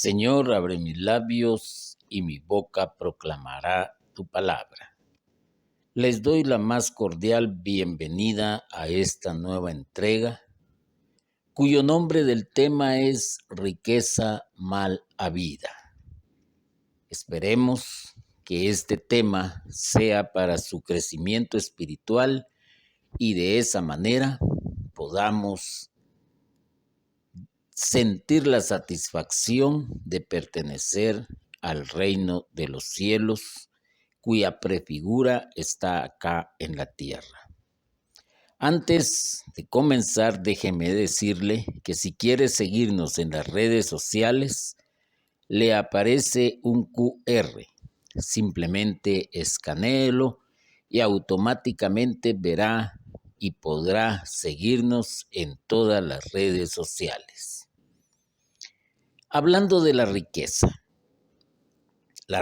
Señor, abre mis labios y mi boca proclamará tu palabra. Les doy la más cordial bienvenida a esta nueva entrega, cuyo nombre del tema es riqueza mal habida. Esperemos que este tema sea para su crecimiento espiritual y de esa manera podamos sentir la satisfacción de pertenecer al reino de los cielos, cuya prefigura está acá en la tierra. Antes de comenzar, déjeme decirle que si quiere seguirnos en las redes sociales, le aparece un QR. Simplemente escanéelo y automáticamente verá y podrá seguirnos en todas las redes sociales. Hablando de la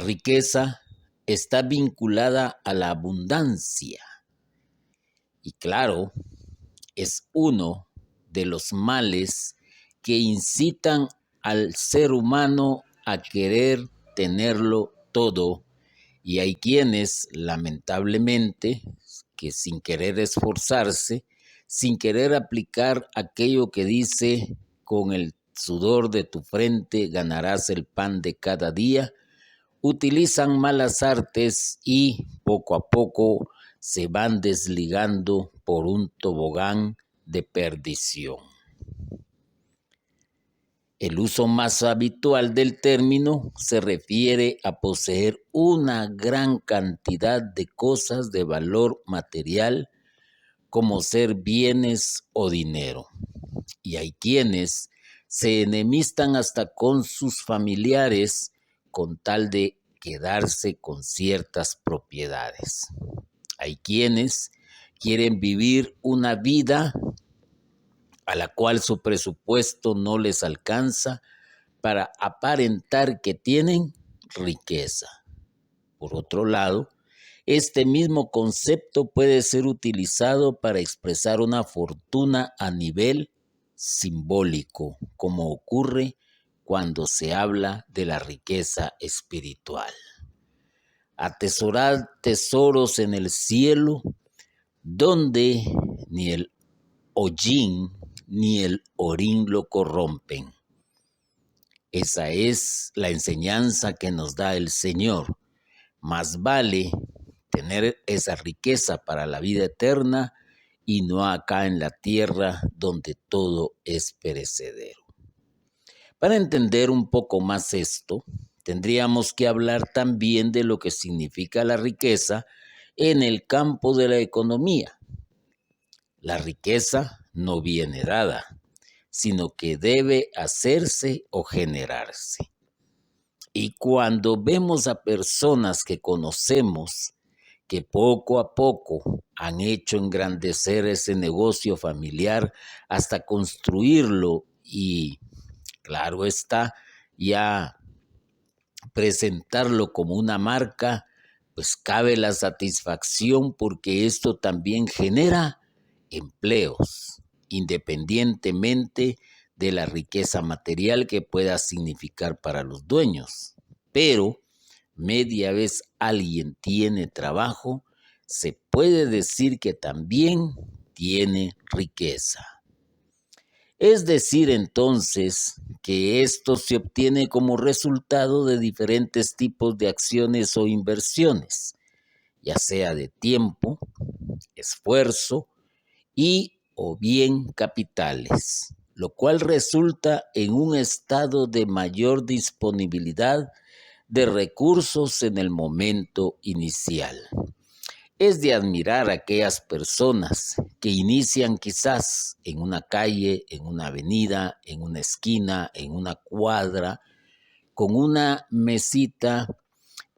riqueza está vinculada a la abundancia y claro, es uno de los males que incitan al ser humano a querer tenerlo todo, y hay quienes lamentablemente que sin querer esforzarse, sin querer aplicar aquello que dice con el sudor de tu frente ganarás el pan de cada día, utilizan malas artes y poco a poco se van desligando por un tobogán de perdición. El uso más habitual del término se refiere a poseer una gran cantidad de cosas de valor material, como ser bienes o dinero. Y hay quienes se enemistan hasta con sus familiares con tal de quedarse con ciertas propiedades. Hay quienes quieren vivir una vida a la cual su presupuesto no les alcanza para aparentar que tienen riqueza. Por otro lado, este mismo concepto puede ser utilizado para expresar una fortuna a nivel simbólico, como ocurre cuando se habla de la riqueza espiritual. Atesorad tesoros en el cielo, donde ni el hollín ni el orín lo corrompen. Esa es la enseñanza que nos da el Señor. Más vale tener esa riqueza para la vida eterna y no acá en la tierra donde todo es perecedero. Para entender un poco más esto, tendríamos que hablar también de lo que significa la riqueza en el campo de la economía. La riqueza no viene dada, sino que debe hacerse o generarse. Y cuando vemos a personas que conocemos que poco a poco han hecho engrandecer ese negocio familiar hasta construirlo y, claro está, ya presentarlo como una marca, pues cabe la satisfacción porque esto también genera empleos, independientemente de la riqueza material que pueda significar para los dueños. Pero media vez alguien tiene trabajo, se puede decir que también tiene riqueza. Es decir, entonces, que esto se obtiene como resultado de diferentes tipos de acciones o inversiones, ya sea de tiempo, esfuerzo y o bien capitales, lo cual resulta en un estado de mayor disponibilidad de recursos en el momento inicial. Es de admirar a aquellas personas que inician quizás en una calle, en una avenida, en una esquina, en una cuadra, con una mesita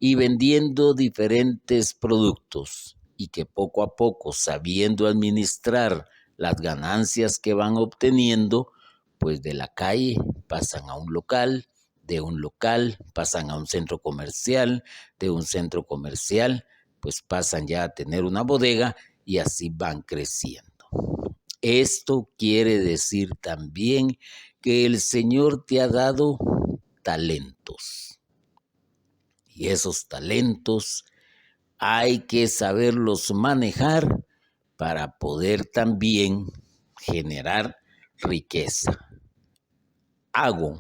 y vendiendo diferentes productos y que poco a poco, sabiendo administrar las ganancias que van obteniendo, pues de la calle pasan a un local, de un local pasan a un centro comercial, de un centro comercial pues pasan ya a tener una bodega y así van creciendo. Esto quiere decir también que el Señor te ha dado talentos. Y esos talentos hay que saberlos manejar para poder también generar riqueza. Hago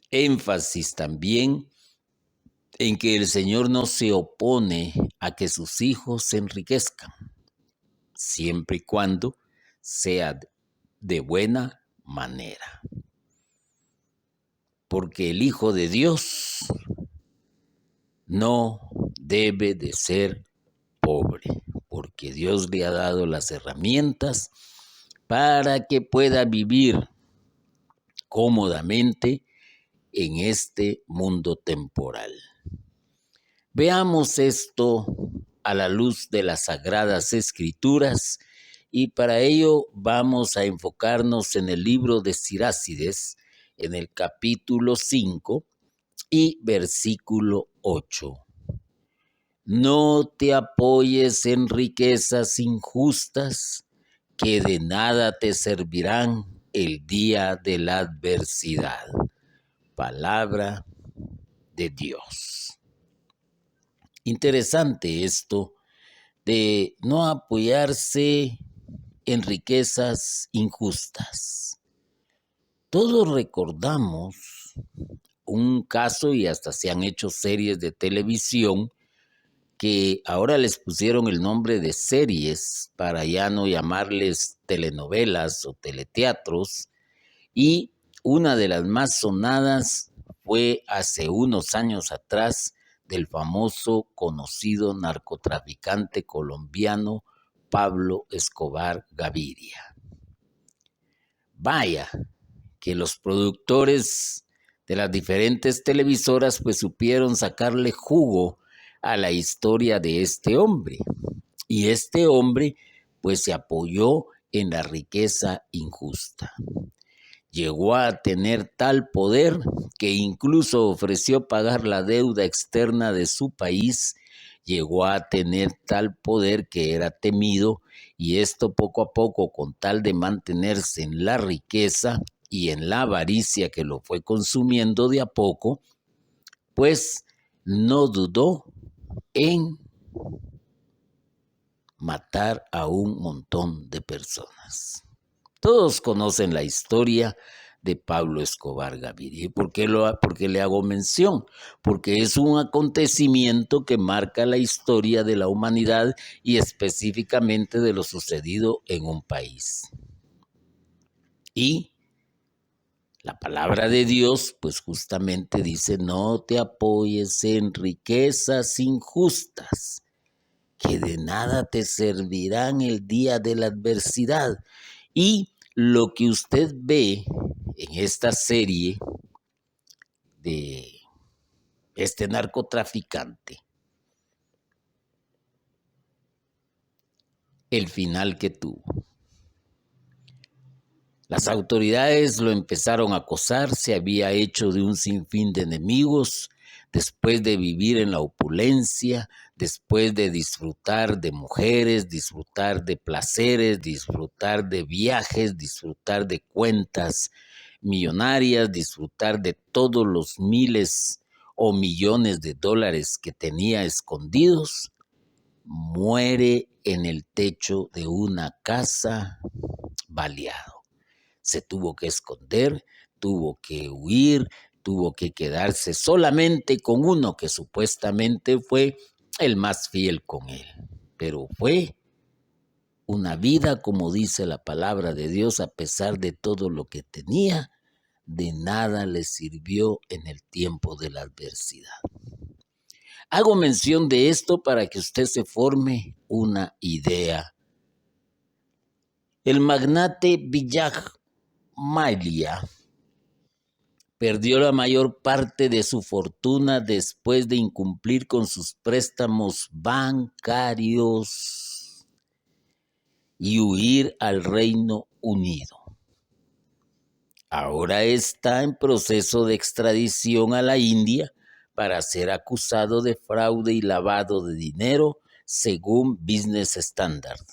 énfasis también en que el Señor no se opone a que sus hijos se enriquezcan, siempre y cuando sea de buena manera. Porque el Hijo de Dios no debe de ser pobre, porque Dios le ha dado las herramientas para que pueda vivir cómodamente en este mundo temporal. Veamos esto a la luz de las Sagradas Escrituras y para ello vamos a enfocarnos en el libro de Sirácides, en el capítulo 5 y versículo 8. No te apoyes en riquezas injustas que de nada te servirán el día de la adversidad. Palabra de Dios. Interesante esto de no apoyarse en riquezas injustas. Todos recordamos un caso y hasta se han hecho series de televisión que ahora les pusieron el nombre de series para ya no llamarles telenovelas o teleteatros, y una de las más sonadas fue hace unos años atrás del famoso conocido narcotraficante colombiano Pablo Escobar Gaviria. Vaya, que los productores de las diferentes televisoras pues supieron sacarle jugo a la historia de este hombre. Y este hombre pues se apoyó en la riqueza injusta. Llegó a tener tal poder que incluso ofreció pagar la deuda externa de su país. Llegó a tener tal poder que era temido, y esto poco a poco, con tal de mantenerse en la riqueza y en la avaricia que lo fue consumiendo de a poco, pues no dudó en matar a un montón de personas. Todos conocen la historia de Pablo Escobar Gaviria. ¿Por qué le hago mención? Porque es un acontecimiento que marca la historia de la humanidad y específicamente de lo sucedido en un país. Y la palabra de Dios, pues justamente dice, no te apoyes en riquezas injustas, que de nada te servirán el día de la adversidad. Y lo que usted ve en esta serie de este narcotraficante, el final que tuvo. Las autoridades lo empezaron a acosar, se había hecho de un sinfín de enemigos, después de vivir en la opulencia, después de disfrutar de mujeres, disfrutar de placeres, disfrutar de viajes, disfrutar de cuentas millonarias, disfrutar de todos los miles o millones de dólares que tenía escondidos, muere en el techo de una casa baleado. Se tuvo que esconder, tuvo que huir, tuvo que quedarse solamente con uno que supuestamente fue el más fiel con él. Pero fue una vida, como dice la palabra de Dios, a pesar de todo lo que tenía, de nada le sirvió en el tiempo de la adversidad. Hago mención de esto para que usted se forme una idea. El magnate Vijay Mallya perdió la mayor parte de su fortuna después de incumplir con sus préstamos bancarios y huir al Reino Unido. Ahora está en proceso de extradición a la India para ser acusado de fraude y lavado de dinero, según Business Standard.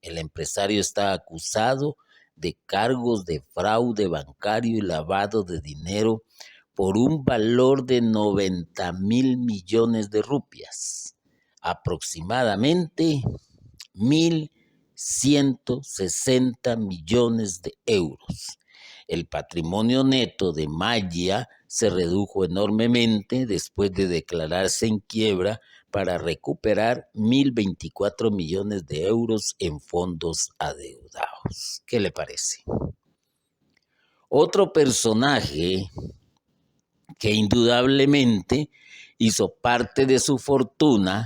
El empresario está acusado de cargos de fraude bancario y lavado de dinero por un valor de 90.000 millones de rupias, aproximadamente 1.160 millones de euros. El patrimonio neto de Maya se redujo enormemente después de declararse en quiebra para recuperar 1.024 millones de euros en fondos adeudados. ¿Qué le parece? Otro personaje que indudablemente hizo parte de su fortuna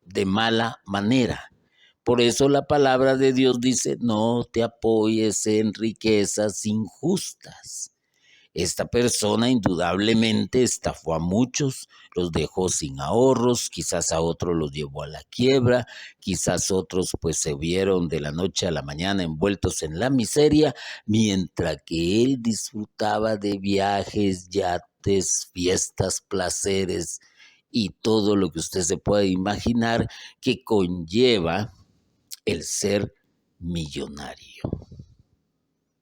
de mala manera. Por eso la palabra de Dios dice, no te apoyes en riquezas injustas. Esta persona indudablemente estafó a muchos, los dejó sin ahorros, quizás a otros los llevó a la quiebra, quizás otros pues se vieron de la noche a la mañana envueltos en la miseria, mientras que él disfrutaba de viajes, yates, fiestas, placeres y todo lo que usted se puede imaginar que conlleva el ser millonario.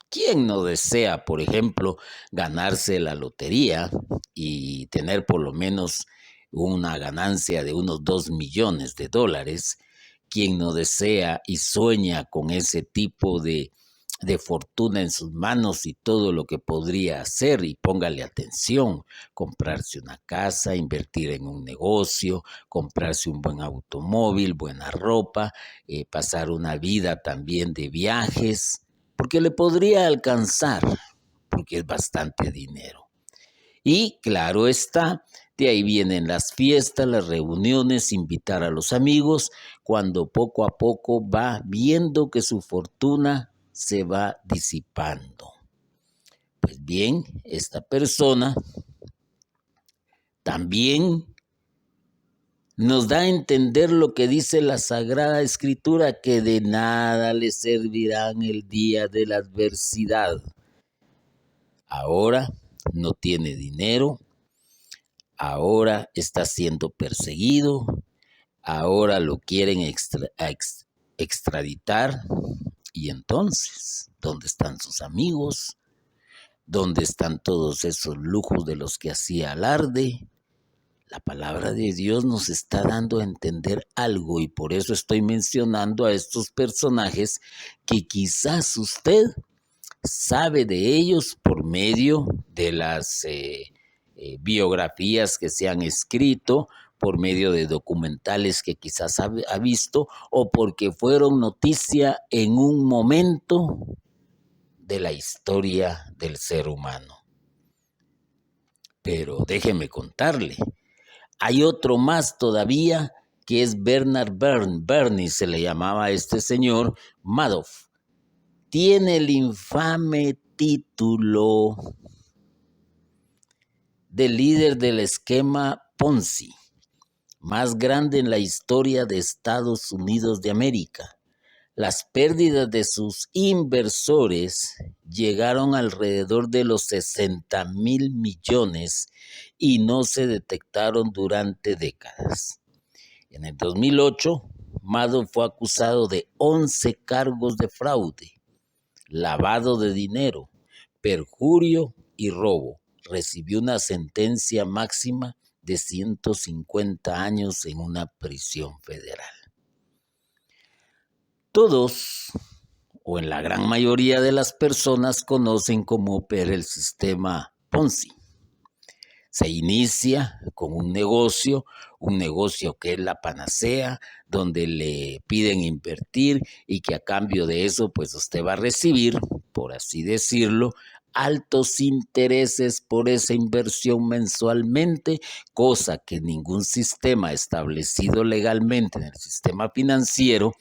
¿Quién no desea, por ejemplo, ganarse la lotería y tener por lo menos una ganancia de unos 2 millones de dólares? ¿Quién no desea y sueña con ese tipo de fortuna en sus manos y todo lo que podría hacer? Y póngale atención, comprarse una casa, invertir en un negocio, comprarse un buen automóvil, buena ropa, pasar una vida también de viajes, porque le podría alcanzar, porque es bastante dinero. Y claro está, de ahí vienen las fiestas, las reuniones, invitar a los amigos, cuando poco a poco va viendo que su fortuna se va disipando. Pues bien, esta persona también nos da a entender lo que dice la Sagrada Escritura, que de nada le servirán el día de la adversidad. Ahora no tiene dinero, ahora está siendo perseguido, ahora lo quieren extraditar. Y entonces, ¿dónde están sus amigos? ¿Dónde están todos esos lujos de los que hacía alarde? La palabra de Dios nos está dando a entender algo y por eso estoy mencionando a estos personajes que quizás usted sabe de ellos por medio de las biografías que se han escrito, por medio de documentales que quizás ha visto o porque fueron noticia en un momento de la historia del ser humano. Pero déjeme contarle, hay otro más todavía que es Bernard Bernie se le llamaba a este señor, Madoff. Tiene el infame título de líder del esquema Ponzi, más grande en la historia de Estados Unidos de América. Las pérdidas de sus inversores llegaron alrededor de los 60.000 millones y no se detectaron durante décadas. En el 2008, Madoff fue acusado de 11 cargos de fraude, lavado de dinero, perjurio y robo. Recibió una sentencia máxima de 150 años en una prisión federal. Todos, o en la gran mayoría de las personas, conocen cómo opera el sistema Ponzi. Se inicia con un negocio que es la panacea, donde le piden invertir y que a cambio de eso, pues usted va a recibir, por así decirlo, altos intereses por esa inversión mensualmente, cosa que ningún sistema establecido legalmente en el sistema financiero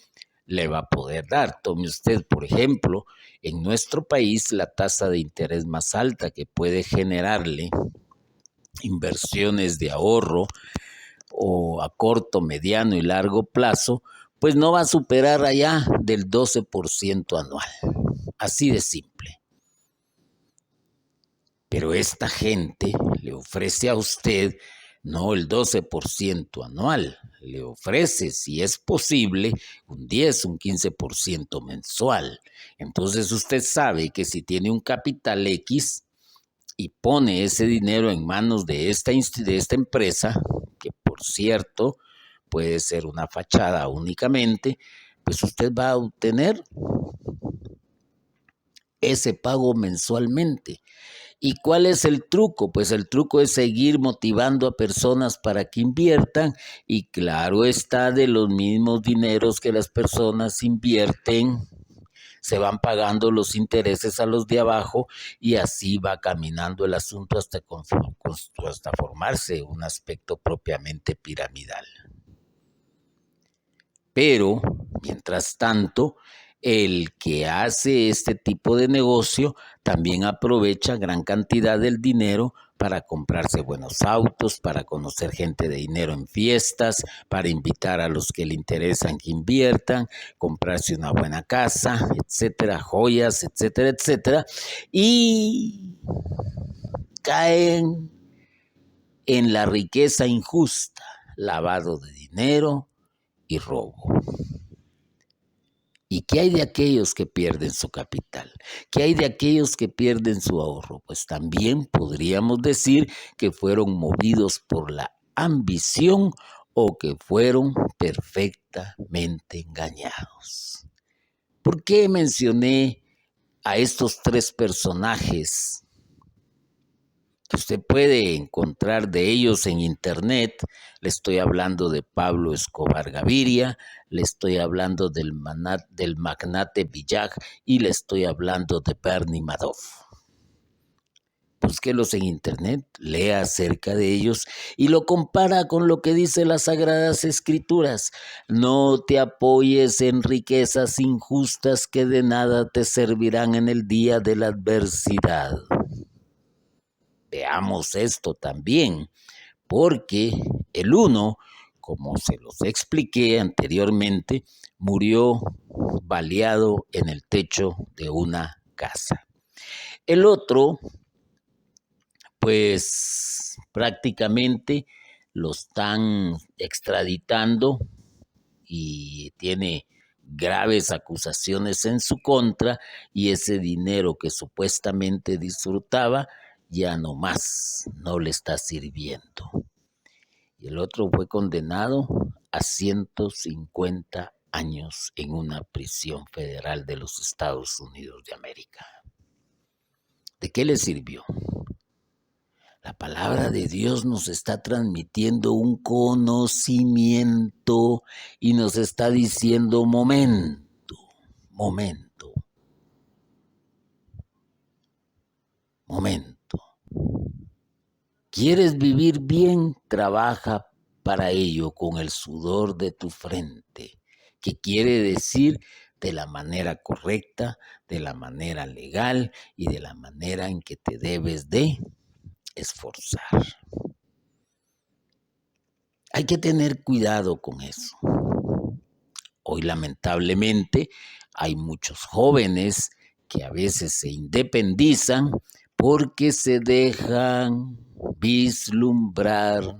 le va a poder dar. Tome usted, por ejemplo, en nuestro país la tasa de interés más alta que puede generarle inversiones de ahorro o a corto, mediano y largo plazo, pues no va a superar allá del 12% anual. Así de simple. Pero esta gente le ofrece a usted no el 12% anual. Le ofrece, si es posible, un 10, un 15% mensual. Entonces usted sabe que si tiene un capital X y pone ese dinero en manos de esta empresa, que por cierto puede ser una fachada únicamente, pues usted va a obtener ese pago mensualmente. ¿Y cuál es el truco? Pues el truco es seguir motivando a personas para que inviertan y claro está, de los mismos dineros que las personas invierten, se van pagando los intereses a los de abajo y así va caminando el asunto hasta formarse un aspecto propiamente piramidal. Pero, mientras tanto, el que hace este tipo de negocio también aprovecha gran cantidad del dinero para comprarse buenos autos, para conocer gente de dinero en fiestas, para invitar a los que le interesan que inviertan, comprarse una buena casa, etcétera, joyas, etcétera, etcétera, y caen en la riqueza injusta, lavado de dinero y robo. ¿Y qué hay de aquellos que pierden su capital? ¿Qué hay de aquellos que pierden su ahorro? Pues también podríamos decir que fueron movidos por la ambición o que fueron perfectamente engañados. ¿Por qué mencioné a estos tres personajes que usted puede encontrar de ellos en internet? Le estoy hablando de Pablo Escobar Gaviria, le estoy hablando del magnate Villaj y le estoy hablando de Bernie Madoff. Búsquelos en internet, lea acerca de ellos y lo compara con lo que dice las Sagradas Escrituras. No te apoyes en riquezas injustas que de nada te servirán en el día de la adversidad. Veamos esto también, porque el uno, como se los expliqué anteriormente, murió baleado en el techo de una casa. El otro, pues prácticamente lo están extraditando y tiene graves acusaciones en su contra y ese dinero que supuestamente disfrutaba ya no más, no le está sirviendo. Y el otro fue condenado a 150 años en una prisión federal de los Estados Unidos de América. ¿De qué le sirvió? La palabra de Dios nos está transmitiendo un conocimiento y nos está diciendo momento. ¿Quieres vivir bien? Trabaja para ello con el sudor de tu frente, que quiere decir de la manera correcta, de la manera legal y de la manera en que te debes de esforzar. Hay que tener cuidado con eso. Hoy lamentablemente hay muchos jóvenes que a veces se independizan porque se dejan vislumbrar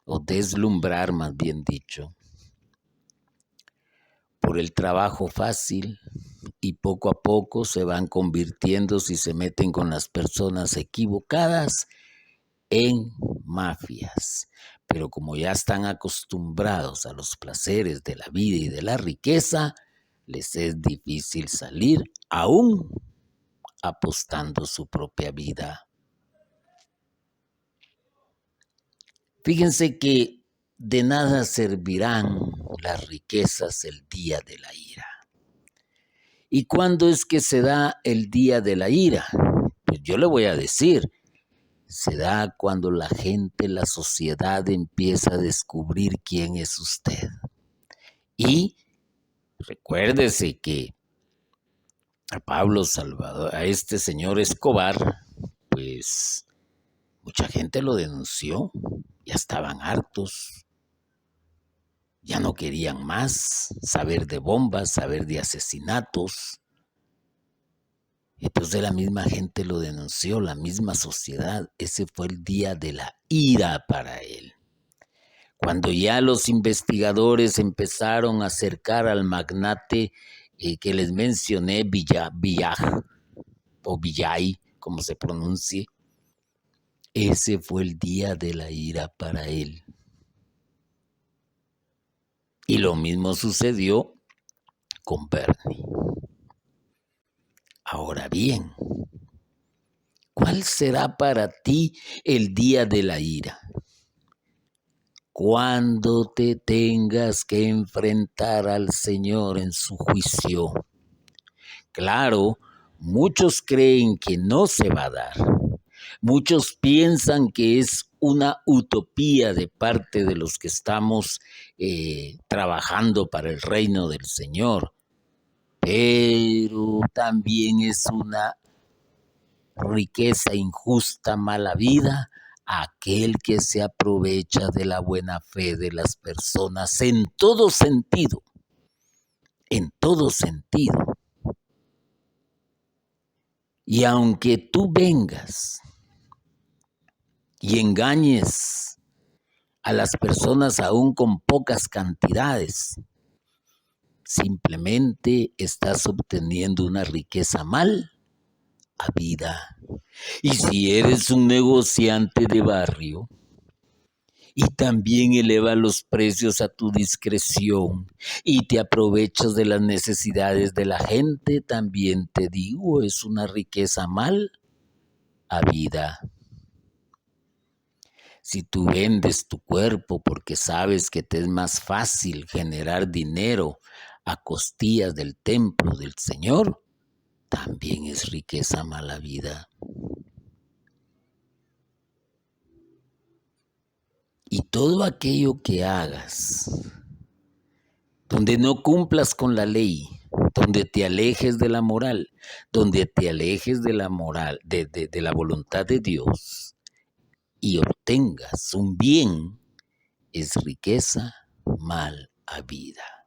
o deslumbrar, más bien dicho, por el trabajo fácil y poco a poco se van convirtiendo, si se meten con las personas equivocadas, en mafias. Pero como ya están acostumbrados a los placeres de la vida y de la riqueza, les es difícil salir aún apostando su propia vida. Fíjense que de nada servirán las riquezas el día de la ira. ¿Y cuándo es que se da el día de la ira? Pues yo le voy a decir, se da cuando la gente, la sociedad empieza a descubrir quién es usted. Y recuérdese que a Pablo Salvador, a este señor Escobar, pues mucha gente lo denunció, ya estaban hartos, ya no querían más saber de bombas, saber de asesinatos. Entonces la misma gente lo denunció, la misma sociedad. Ese fue el día de la ira para él. Cuando ya los investigadores empezaron a acercar al magnate que les mencioné, Villaj o Villay, como se pronuncie, ese fue el día de la ira para él. Y lo mismo sucedió con Bernie. Ahora bien, ¿cuál será para ti el día de la ira? Cuando te tengas que enfrentar al Señor en su juicio. Claro, muchos creen que no se va a dar. Muchos piensan que es una utopía de parte de los que estamos trabajando para el reino del Señor, pero también es una riqueza injusta, mala vida, aquel que se aprovecha de la buena fe de las personas en todo sentido, en todo sentido. Y aunque tú vengas y engañes a las personas aún con pocas cantidades, simplemente estás obteniendo una riqueza mal habida. Y si eres un negociante de barrio y también elevas los precios a tu discreción y te aprovechas de las necesidades de la gente, también te digo, es una riqueza mal habida. Si tú vendes tu cuerpo porque sabes que te es más fácil generar dinero a costillas del templo del Señor, también es riqueza mala vida. Y todo aquello que hagas, donde no cumplas con la ley, donde te alejes de la moral, donde te alejes de la moral, de la voluntad de Dios y obtengas un bien, es riqueza mal habida.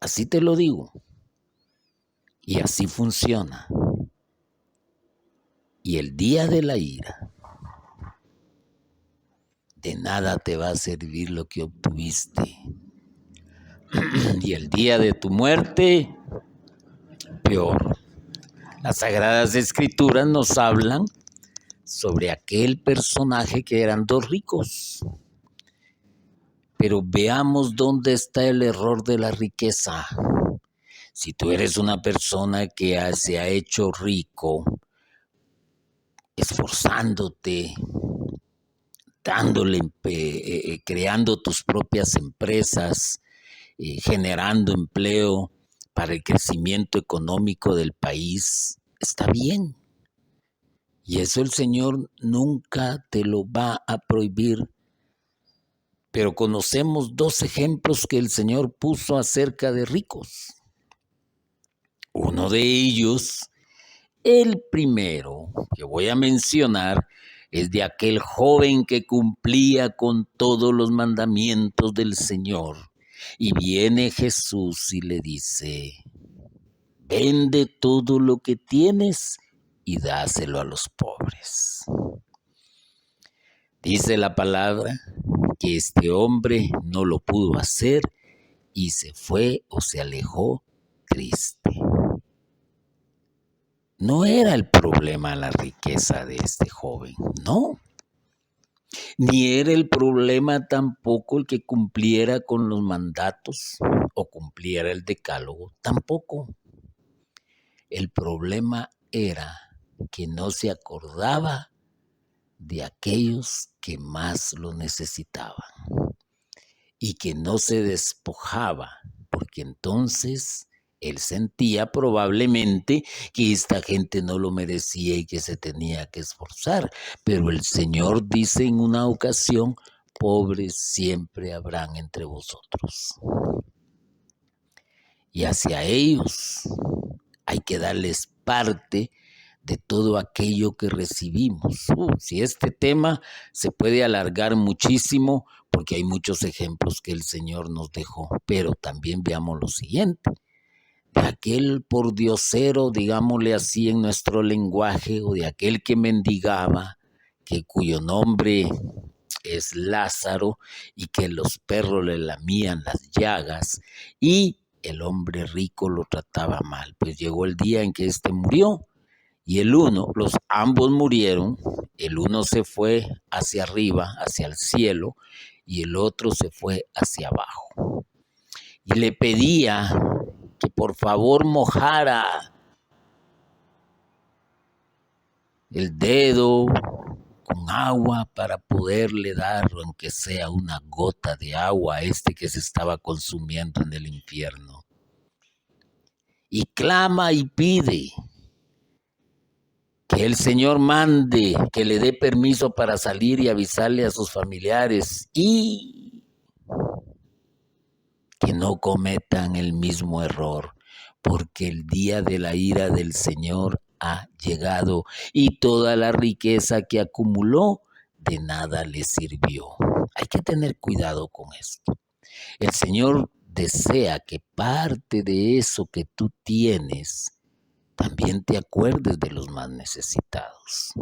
Así te lo digo. Y así funciona. Y el día de la ira, de nada te va a servir lo que obtuviste. Y el día de tu muerte, peor. Las Sagradas Escrituras nos hablan sobre aquel personaje que eran dos ricos. Pero veamos dónde está el error de la riqueza. Si tú eres una persona que se ha hecho rico, esforzándote, creando tus propias empresas, generando empleo para el crecimiento económico del país, está bien. Y eso el Señor nunca te lo va a prohibir. Pero conocemos dos ejemplos que el Señor puso acerca de ricos. Uno de ellos, el primero que voy a mencionar, es de aquel joven que cumplía con todos los mandamientos del Señor. Y viene Jesús y le dice, vende todo lo que tienes y dáselo a los pobres. Dice la palabra que este hombre no lo pudo hacer y se fue o se alejó triste. No era el problema la riqueza de este joven, no. Ni era el problema tampoco el que cumpliera con los mandatos o cumpliera el decálogo, tampoco. El problema era que no se acordaba de aquellos que más lo necesitaban y que no se despojaba, porque entonces él sentía probablemente que esta gente no lo merecía y que se tenía que esforzar. Pero el Señor dice en una ocasión, pobres siempre habrán entre vosotros. Y hacia ellos hay que darles parte de todo aquello que recibimos. Si este tema se puede alargar muchísimo porque hay muchos ejemplos que el Señor nos dejó, pero también veamos lo siguiente. de aquel pordiosero, digámosle así en nuestro lenguaje, o de aquel que mendigaba, cuyo nombre es Lázaro, y que los perros le lamían las llagas, y el hombre rico lo trataba mal. Pues llegó el día en que éste murió, y ambos murieron. El uno se fue hacia arriba, hacia el cielo, y el otro se fue hacia abajo. Y le pedía que por favor mojara el dedo con agua para poderle dar, aunque sea una gota de agua, a este que se estaba consumiendo en el infierno. Y clama y pide que el Señor mande, que le dé permiso para salir y avisarle a sus familiares y que no cometan el mismo error, porque el día de la ira del Señor ha llegado y toda la riqueza que acumuló de nada le sirvió. Hay que tener cuidado con esto. El Señor desea que parte de eso que tú tienes también te acuerdes de los más necesitados.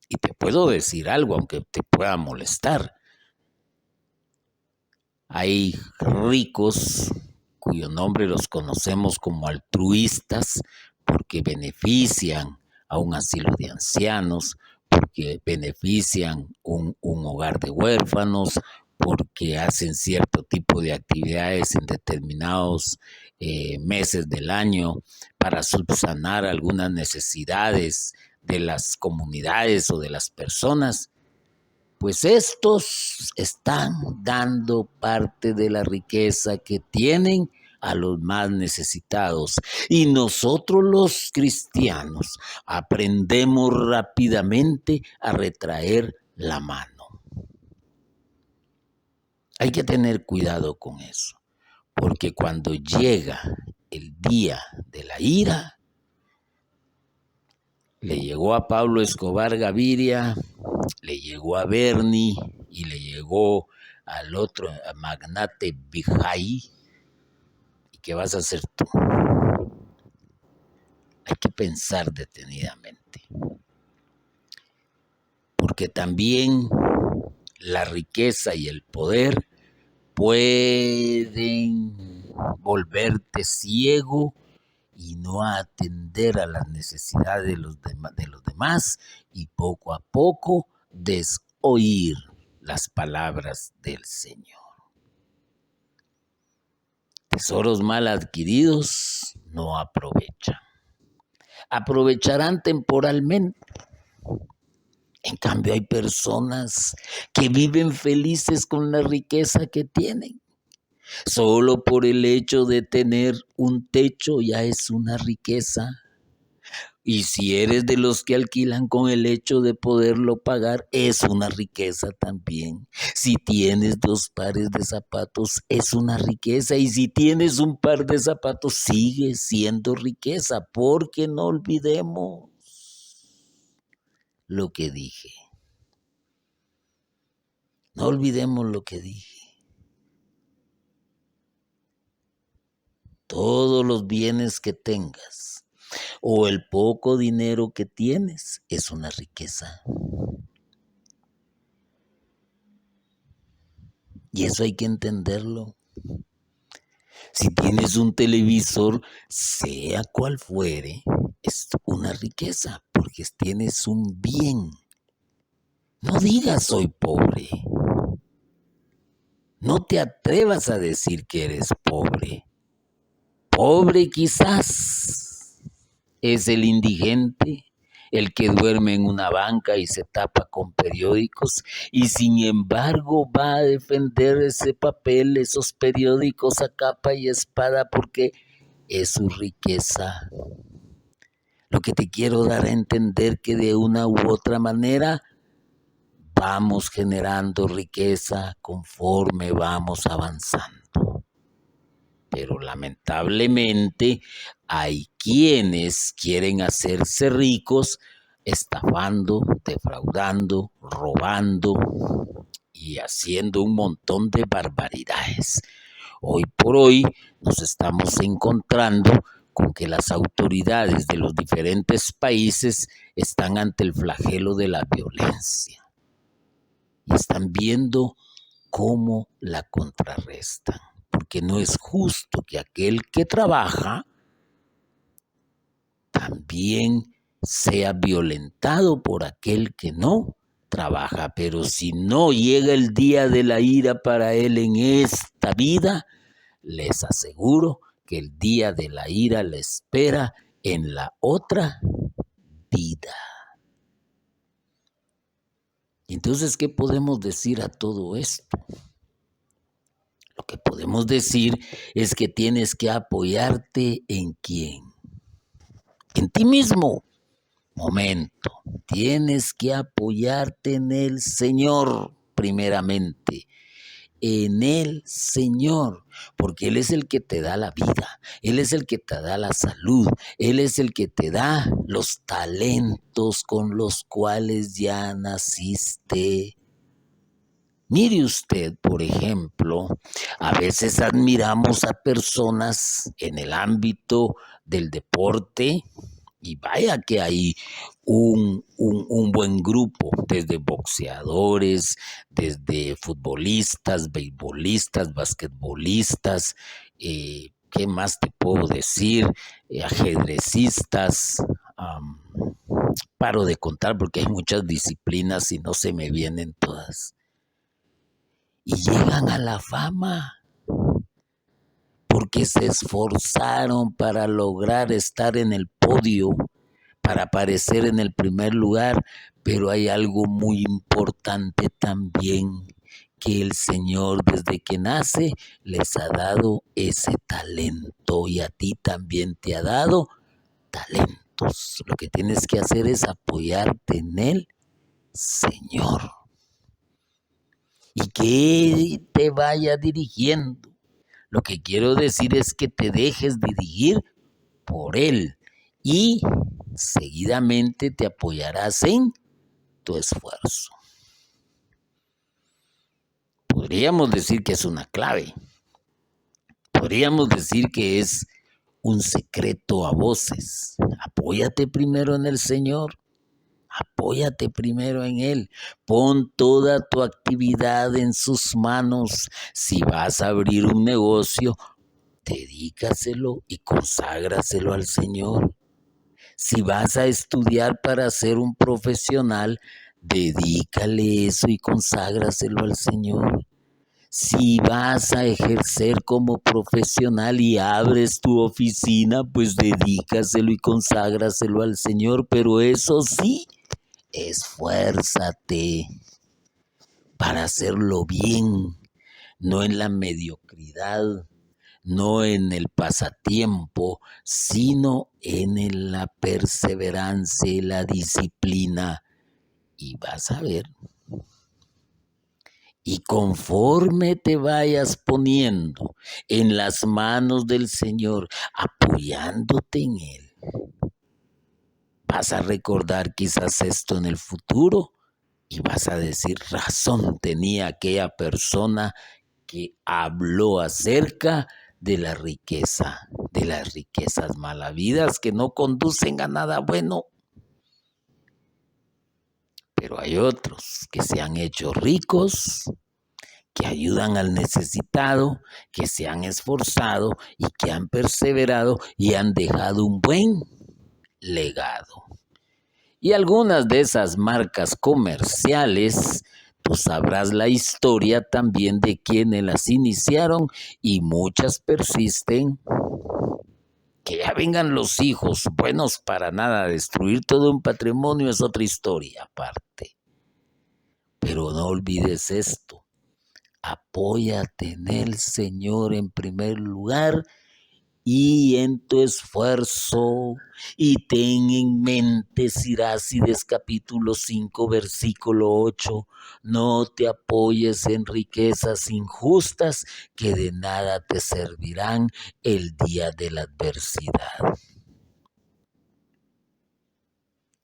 Y te puedo decir algo, aunque te pueda molestar. Hay ricos cuyo nombre los conocemos como altruistas porque benefician a un asilo de ancianos, porque benefician un hogar de huérfanos, porque hacen cierto tipo de actividades en determinados meses del año para subsanar algunas necesidades de las comunidades o de las personas. Pues estos están dando parte de la riqueza que tienen a los más necesitados. Y nosotros los cristianos aprendemos rápidamente a retraer la mano. Hay que tener cuidado con eso, porque cuando llega el día de la ira, le llegó a Pablo Escobar Gaviria, le llegó a Bernie y le llegó al otro magnate Vijay. ¿Y qué vas a hacer tú? Hay que pensar detenidamente, porque también la riqueza y el poder pueden volverte ciego y no atender a las necesidades de los demás y poco a poco desoír las palabras del Señor. Tesoros mal adquiridos no aprovechan. Aprovecharán temporalmente. En cambio, hay personas que viven felices con la riqueza que tienen. Solo por el hecho de tener un techo ya es una riqueza. Y si eres de los que alquilan con el hecho de poderlo pagar, es una riqueza también. Si tienes 2 pares de zapatos, es una riqueza. Y si tienes un par de zapatos, sigue siendo riqueza. Porque no olvidemos lo que dije. No olvidemos lo que dije. Todos los bienes que tengas o el poco dinero que tienes es una riqueza. Y eso hay que entenderlo. Si tienes un televisor, sea cual fuere, es una riqueza porque tienes un bien. No digas soy pobre. No te atrevas a decir que eres pobre. Pobre quizás es el indigente, el que duerme en una banca y se tapa con periódicos y sin embargo va a defender ese papel, esos periódicos a capa y espada porque es su riqueza. Lo que te quiero dar a entender que de una u otra manera vamos generando riqueza conforme vamos avanzando. Pero lamentablemente hay quienes quieren hacerse ricos estafando, defraudando, robando y haciendo un montón de barbaridades. Hoy por hoy nos estamos encontrando con que las autoridades de los diferentes países están ante el flagelo de la violencia y están viendo cómo la contrarrestan, porque no es justo que aquel que trabaja también sea violentado por aquel que no trabaja. Pero si no llega el día de la ira para él en esta vida, les aseguro que el día de la ira le espera en la otra vida. Entonces, ¿qué podemos decir a todo esto? Lo que podemos decir es que tienes que apoyarte en quién. En ti mismo. Momento. Tienes que apoyarte en el Señor primeramente. En el Señor, porque Él es el que te da la vida, Él es el que te da la salud, Él es el que te da los talentos con los cuales ya naciste. Mire usted, por ejemplo, a veces admiramos a personas en el ámbito del deporte y vaya que hay un buen grupo, desde boxeadores, desde futbolistas, beisbolistas, basquetbolistas, ¿qué más te puedo decir? Ajedrecistas, paro de contar porque hay muchas disciplinas y no se me vienen todas. Y llegan a la fama porque se esforzaron para lograr estar en el podio, para aparecer en el primer lugar, pero hay algo muy importante también, que el Señor desde que nace les ha dado ese talento y a ti también te ha dado talentos. Lo que tienes que hacer es apoyarte en el Señor y que te vaya dirigiendo. Lo que quiero decir es que te dejes dirigir por Él y seguidamente te apoyarás en tu esfuerzo. Podríamos decir que es una clave. Podríamos decir que es un secreto a voces. Apóyate primero en el Señor. Apóyate primero en Él. Pon toda tu actividad en sus manos. Si vas a abrir un negocio, dedícaselo y conságraselo al Señor. Si vas a estudiar para ser un profesional, dedícale eso y conságraselo al Señor. Si vas a ejercer como profesional y abres tu oficina, pues dedícaselo y conságraselo al Señor. Pero eso sí, esfuérzate para hacerlo bien, no en la mediocridad, no en el pasatiempo, sino en la perseverancia y la disciplina. Y vas a ver. Y conforme te vayas poniendo en las manos del Señor, apoyándote en Él, vas a recordar quizás esto en el futuro y vas a decir, razón tenía aquella persona que habló acerca de la riqueza, de las riquezas malavidas que no conducen a nada bueno. Pero hay otros que se han hecho ricos, que ayudan al necesitado, que se han esforzado y que han perseverado y han dejado un buen legado. Y algunas de esas marcas comerciales, tú sabrás la historia también de quienes las iniciaron y muchas persisten. Que ya vengan los hijos, buenos para nada, destruir todo un patrimonio es otra historia aparte. Pero no olvides esto. Apóyate en el Señor en primer lugar y en tu esfuerzo. Y ten en mente Sirácides capítulo 5 versículo 8. No te apoyes en riquezas injustas que de nada te servirán el día de la adversidad.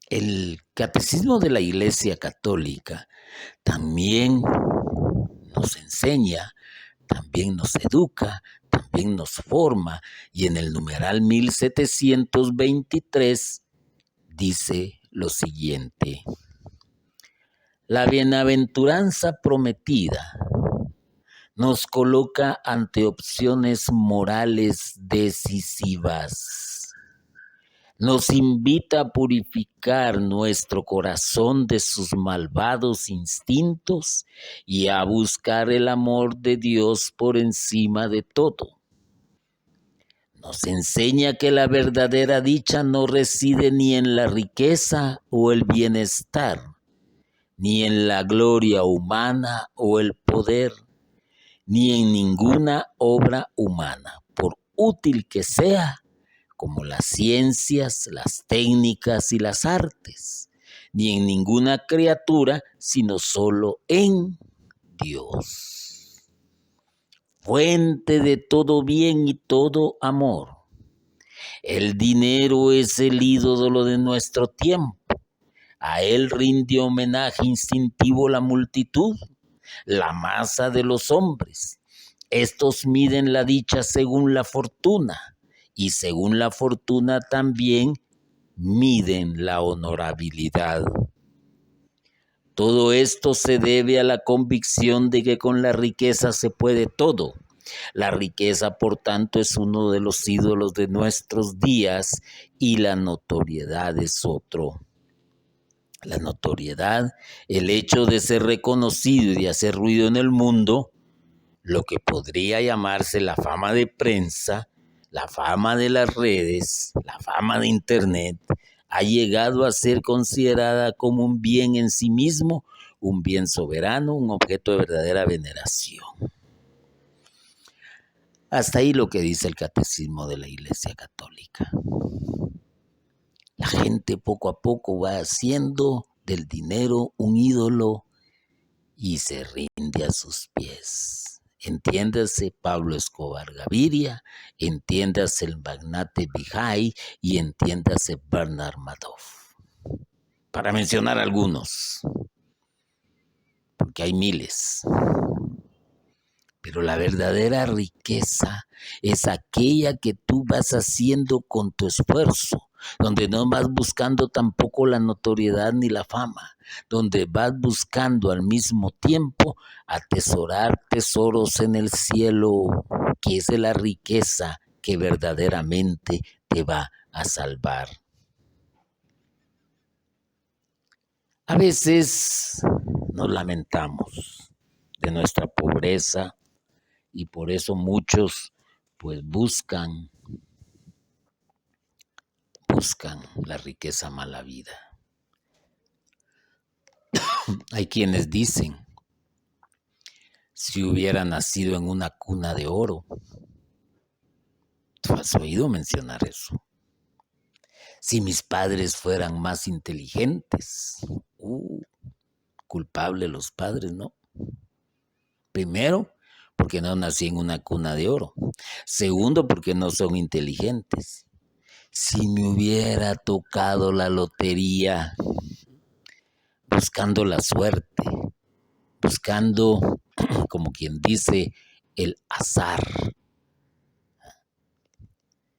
El Catecismo de la Iglesia Católica también nos enseña también nos educa, también nos forma. Y en el numeral 1723 dice lo siguiente: la bienaventuranza prometida nos coloca ante opciones morales decisivas. Nos invita a purificar nuestro corazón de sus malvados instintos y a buscar el amor de Dios por encima de todo. Nos enseña que la verdadera dicha no reside ni en la riqueza o el bienestar, ni en la gloria humana o el poder, ni en ninguna obra humana, por útil que sea, como las ciencias, las técnicas y las artes, ni en ninguna criatura, sino solo en Dios, fuente de todo bien y todo amor. El dinero es el ídolo de nuestro tiempo. A él rinde homenaje instintivo la multitud, la masa de los hombres. Estos miden la dicha según la fortuna, y según la fortuna también miden la honorabilidad. Todo esto se debe a la convicción de que con la riqueza se puede todo. La riqueza, por tanto, es uno de los ídolos de nuestros días y la notoriedad es otro. La notoriedad, el hecho de ser reconocido y de hacer ruido en el mundo, lo que podría llamarse la fama de prensa, la fama de las redes, la fama de Internet, ha llegado a ser considerada como un bien en sí mismo, un bien soberano, un objeto de verdadera veneración. Hasta ahí lo que dice el Catecismo de la Iglesia Católica. La gente poco a poco va haciendo del dinero un ídolo y se rinde a sus pies. Entiéndase Pablo Escobar Gaviria, entiéndase el magnate Vijay y entiéndase Bernard Madoff. Para mencionar algunos, porque hay miles. Pero la verdadera riqueza es aquella que tú vas haciendo con tu esfuerzo, donde no vas buscando tampoco la notoriedad ni la fama, donde vas buscando al mismo tiempo atesorar tesoros en el cielo, que es de la riqueza que verdaderamente te va a salvar. A veces nos lamentamos de nuestra pobreza, y por eso muchos pues buscan la riqueza mala vida. Hay quienes dicen, si hubiera nacido en una cuna de oro. ¿Tú has oído mencionar eso? Si mis padres fueran más inteligentes. Culpable los padres, ¿no? Primero, porque no nací en una cuna de oro. Segundo, porque no son inteligentes. Si me hubiera tocado la lotería, buscando la suerte, buscando, como quien dice, el azar.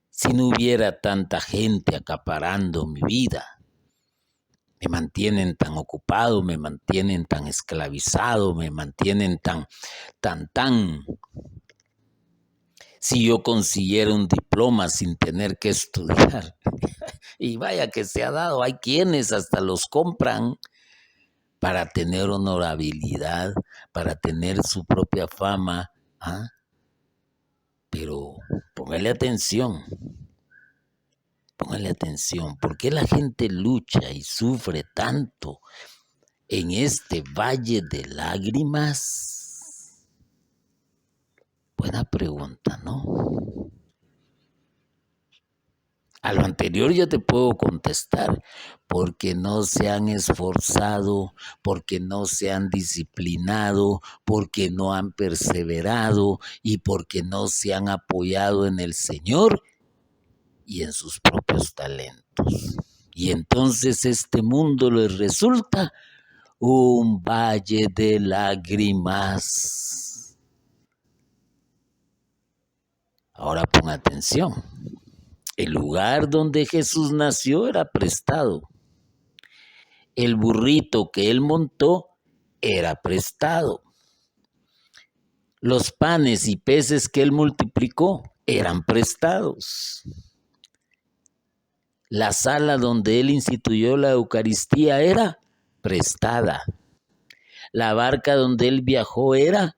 Si no hubiera tanta gente acaparando mi vida, me mantienen tan ocupado, me mantienen tan esclavizado, me mantienen tan. Si yo consiguiera un diploma sin tener que estudiar, y vaya que se ha dado, hay quienes hasta los compran para tener honorabilidad, para tener su propia fama, ¿ah? Pero póngale atención, ¿por qué la gente lucha y sufre tanto en este valle de lágrimas? Buena pregunta, ¿no? A lo anterior yo te puedo contestar, porque no se han esforzado, porque no se han disciplinado, porque no han perseverado y porque no se han apoyado en el Señor y en sus propios talentos. Y entonces este mundo les resulta un valle de lágrimas. Ahora pon atención. El lugar donde Jesús nació era prestado. El burrito que él montó era prestado. Los panes y peces que él multiplicó eran prestados. La sala donde él instituyó la Eucaristía era prestada. La barca donde él viajó era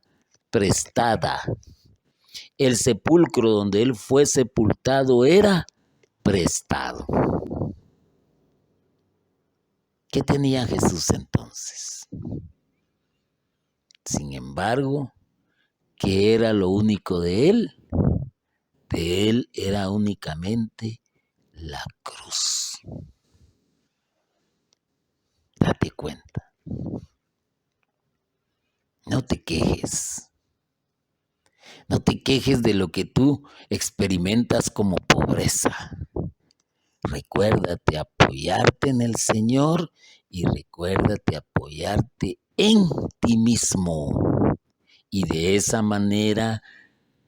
prestada. El sepulcro donde él fue sepultado era prestado. ¿Qué tenía Jesús entonces? Sin embargo, ¿qué era lo único de él? De él era únicamente la cruz. Date cuenta. No te quejes. No te quejes de lo que tú experimentas como pobreza. Recuérdate apoyarte en el Señor y recuérdate apoyarte en ti mismo. Y de esa manera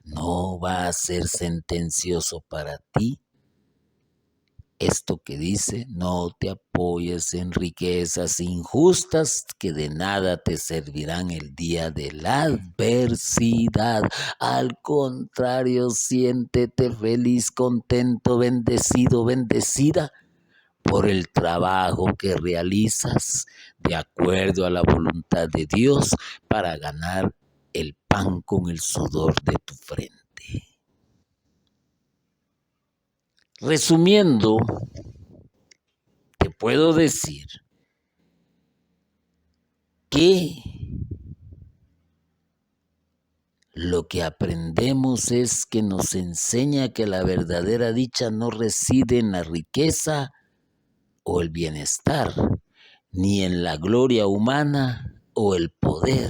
no va a ser sentencioso para ti esto que dice: no te apoyes en riquezas injustas que de nada te servirán el día de la adversidad. Al contrario, siéntete feliz, contento, bendecido, bendecida por el trabajo que realizas de acuerdo a la voluntad de Dios para ganar el pan con el sudor de tu frente. Resumiendo, te puedo decir que lo que aprendemos es que nos enseña que la verdadera dicha no reside en la riqueza o el bienestar, ni en la gloria humana o el poder,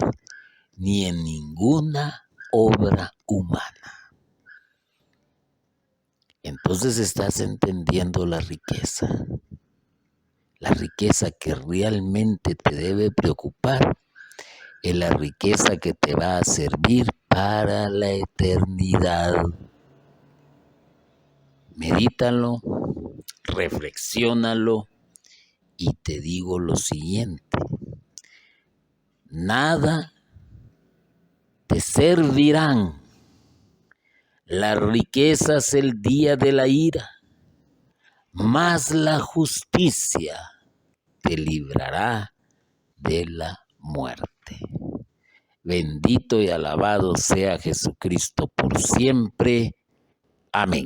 ni en ninguna obra humana. Entonces estás entendiendo la riqueza que realmente te debe preocupar, es la riqueza que te va a servir para la eternidad. Medítalo, reflexiónalo y te digo lo siguiente: nada te servirán las riquezas el día de la ira, mas la justicia te librará de la muerte. Bendito y alabado sea Jesucristo por siempre. Amén.